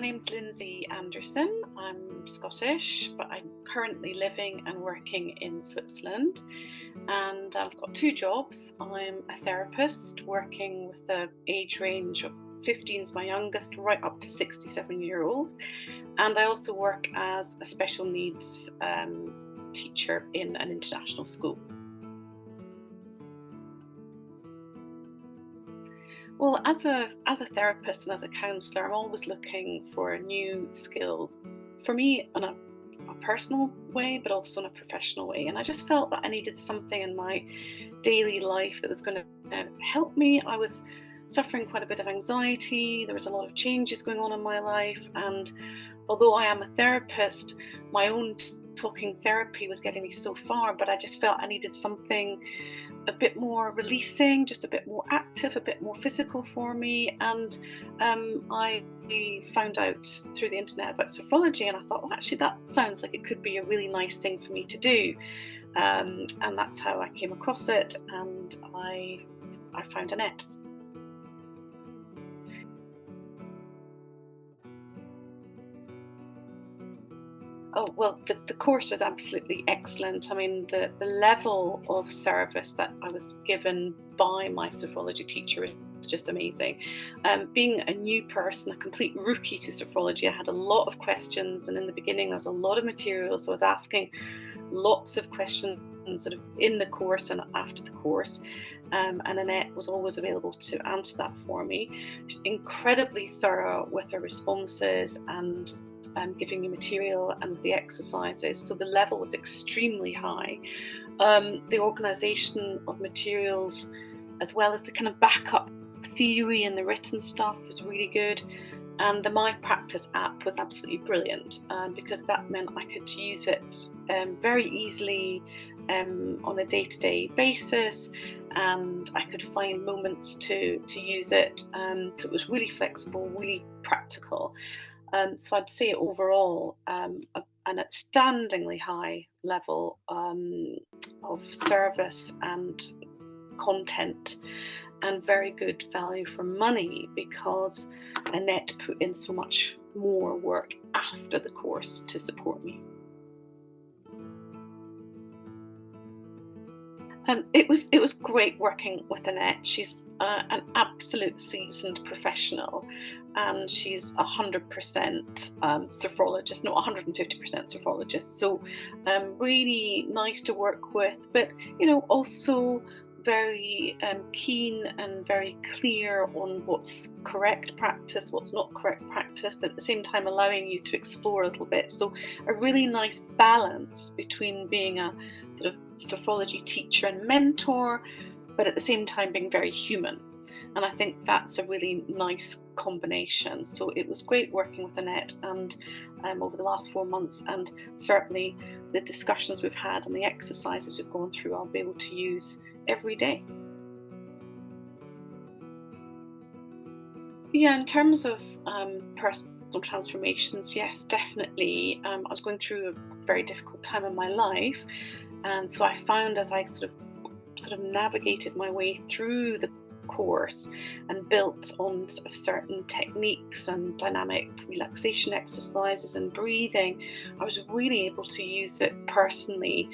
name's Lindsey Anderson. I'm Scottish, but I'm currently living and working in Switzerland. And I've got two jobs. I'm a therapist working with the age range of 15 is my youngest, right up to 67-year-old. And I also work as a special needs teacher in an international school. Well, as a therapist and as a counsellor, I'm always looking for new skills. For me, in a personal way, but also in a professional way. And I just felt that I needed something in my daily life that was going to help me. I was suffering quite a bit of anxiety. There was a lot of changes going on in my life. And although I am a therapist, my own talking therapy was getting me so far, but I just felt I needed something a bit more releasing, just a bit more active, a bit more physical for me. And I found out through the internet about sophrology, and I thought, well, actually, that sounds like it could be a really nice thing for me to do. And that's how I came across it, and I found Annette. Oh, well, the course was absolutely excellent. I mean, the level of service that I was given by my sophrology teacher was just amazing. Being a new person, a complete rookie to sophrology, I had a lot of questions. And in the beginning, there was a lot of material. So I was asking lots of questions sort of in the course and after the course. And Annette was always available to answer that for me. Incredibly thorough with her responses and giving me material and the exercises, so the level was extremely high. The organisation of materials, as well as the kind of backup theory and the written stuff, was really good. And the My Practice app was absolutely brilliant because that meant I could use it very easily on a day-to-day basis, and I could find moments to use it. So it was really flexible, really practical. So I'd say overall an outstandingly high level of service and content, and very good value for money, because Annette put in so much more work after the course to support me. It was great working with Annette. She's an absolute seasoned professional, and she's 100% sophrologist, not 150% sophrologist. So really nice to work with, but also very keen and very clear on what's correct practice, what's not correct practice, but at the same time allowing you to explore a little bit. So a really nice balance between being a sort of sophrology teacher and mentor, but at the same time being very human. And I think that's a really nice combination. So it was great working with Annette and over the last 4 months, and certainly the discussions we've had and the exercises we've gone through, I'll be able to use every day. Yeah, in terms of personal transformations, yes, definitely. I was going through a very difficult time in my life, and so I found, as I sort of navigated my way through the course and built on sort of certain techniques and dynamic relaxation exercises and breathing, I was really able to use it personally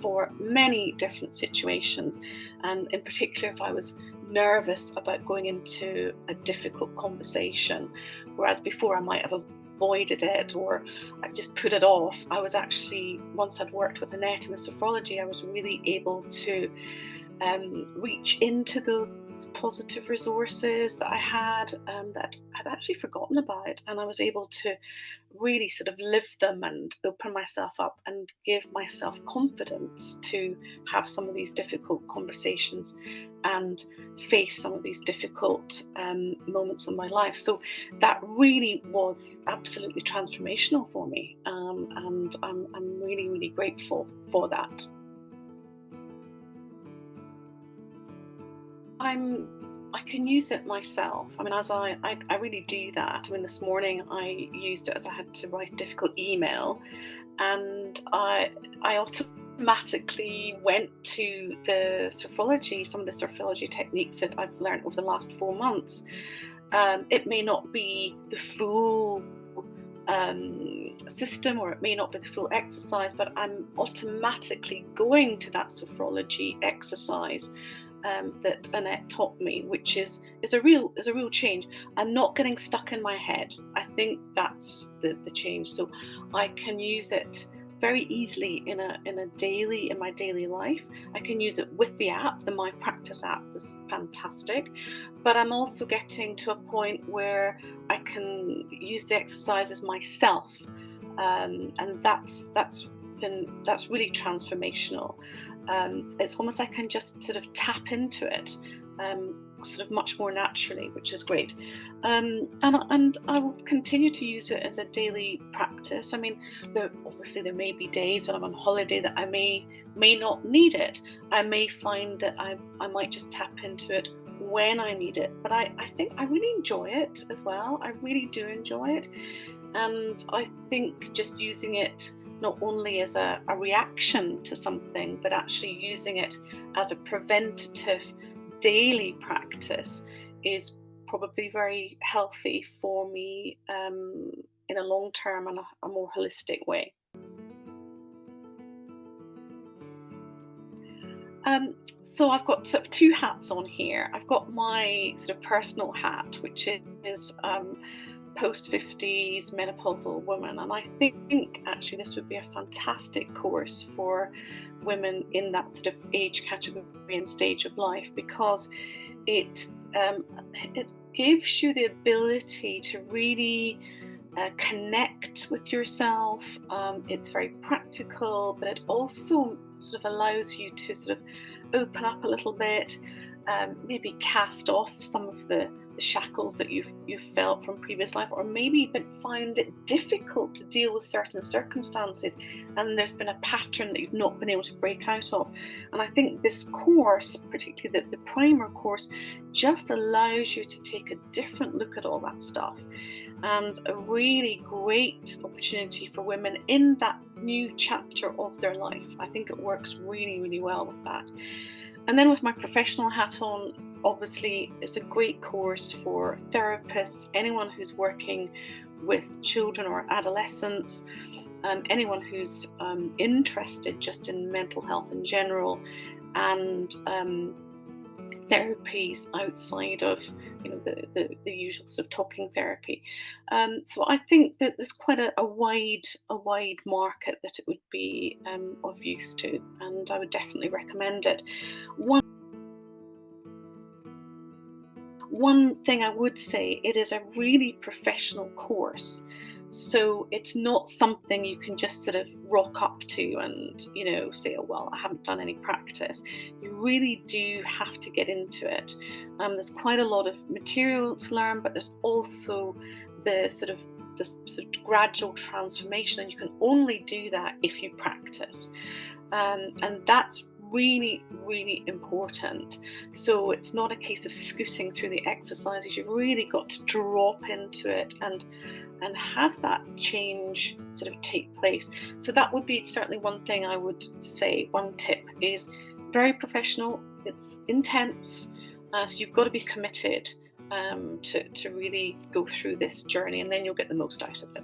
for many different situations. And in particular, if I was nervous about going into a difficult conversation, whereas before I might have avoided it or I just put it off, I was actually, once I'd worked with Annette in the sophrology, I was really able to reach into those positive resources that I had that I'd actually forgotten about, and I was able to really sort of live them and open myself up and give myself confidence to have some of these difficult conversations and face some of these difficult moments in my life. So that really was absolutely transformational for me, and I'm really, really grateful for that. I can use it myself. I mean, as I really do that. I mean, this morning I used it as I had to write a difficult email, and I automatically went to some of the sophrology techniques that I've learned over the last 4 months. It may not be the full system, or it may not be the full exercise, but I'm automatically going to that sophrology exercise that Annette taught me, which is a real change. I'm not getting stuck in my head. I think that's the change. So I can use it very easily in my daily life. I can use it with the app. The My Practice app was fantastic, but I'm also getting to a point where I can use the exercises myself, and that's really transformational. It's almost like I can just sort of tap into it, sort of much more naturally, which is great. And I will continue to use it as a daily practice. I mean, obviously there may be days when I'm on holiday that I may not need it. I may find that I might just tap into it when I need it. But I think I really enjoy it as well. I really do enjoy it. And I think just using it not only as a reaction to something, but actually using it as a preventative daily practice is probably very healthy for me, in a long term and a more holistic way. So I've got sort of two hats on here. I've got my sort of personal hat, which is post 50s menopausal woman, and I think actually this would be a fantastic course for women in that sort of age category and stage of life, because it it gives you the ability to really connect with yourself. It's very practical, but it also sort of allows you to sort of open up a little bit, maybe cast off some of the shackles that you've felt from previous life, or maybe even find it difficult to deal with certain circumstances, and there's been a pattern that you've not been able to break out of. And I think this course, particularly the primer course, just allows you to take a different look at all that stuff, and a really great opportunity for women in that new chapter of their life. I think it works really, really well with that. And then with my professional hat on, obviously it's a great course for therapists, anyone who's working with children or adolescents, anyone who's interested just in mental health in general, and therapies outside of the usual sort of talking therapy. So I think that there's quite a wide market that it would be of use to, and I would definitely recommend it. One thing I would say, it is a really professional course. So it's not something you can just sort of rock up to and, say, oh, well, I haven't done any practice. You really do have to get into it. There's quite a lot of material to learn, but there's also the sort of gradual transformation, and you can only do that if you practice. And that's really, really important. So it's not a case of scooting through the exercises. You've really got to drop into it and have that change sort of take place. So that would be certainly one thing I would say. One tip is very professional. It's intense, so you've got to be committed to really go through this journey, and then you'll get the most out of it.